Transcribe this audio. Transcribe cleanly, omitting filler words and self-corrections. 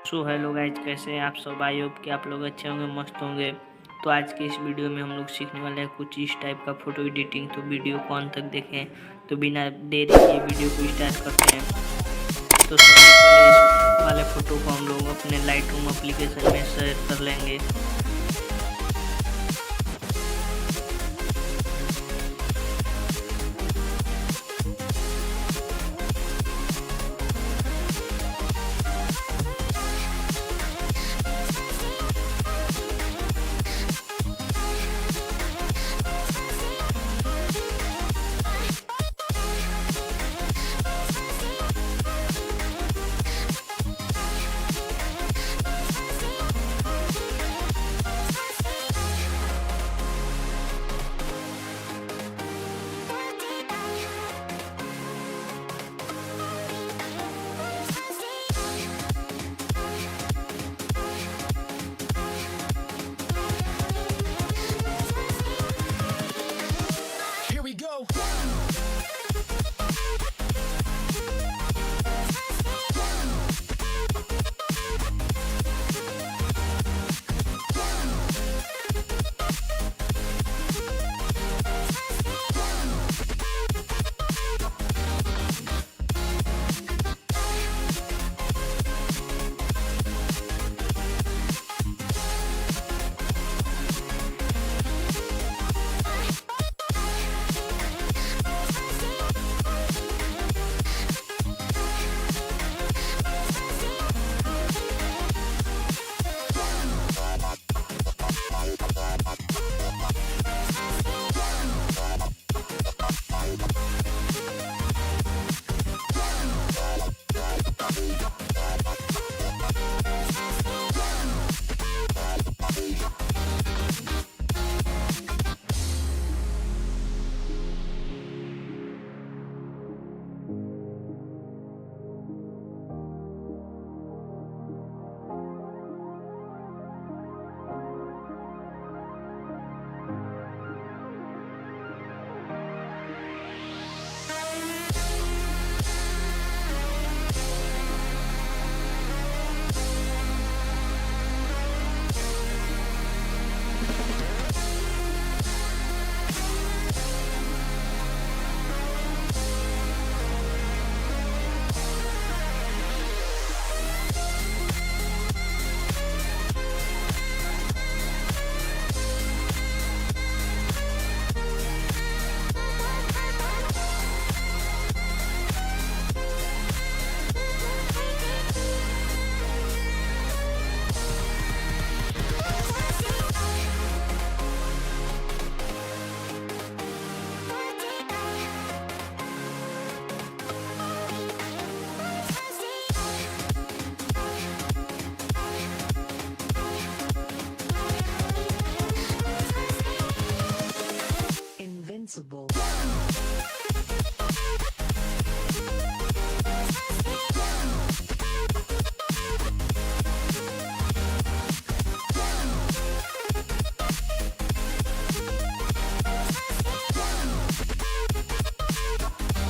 So hello guys, कैसे हैं आप सब। आई होप कि आप लोग अच्छे होंगे, मस्त होंगे। तो आज के इस वीडियो में हम लोग सीखने वाले हैं कुछ इस टाइप का फ़ोटो एडिटिंग। तो वीडियो को अंत तक देखें। तो बिना देरी किए वीडियो को स्टार्ट करते हैं। तो सबसे पहले इस वाले फ़ोटो को हम लोग अपने लाइट रूम एप्लीकेशन में शेयर कर लेंगे। Here we go. Invincible.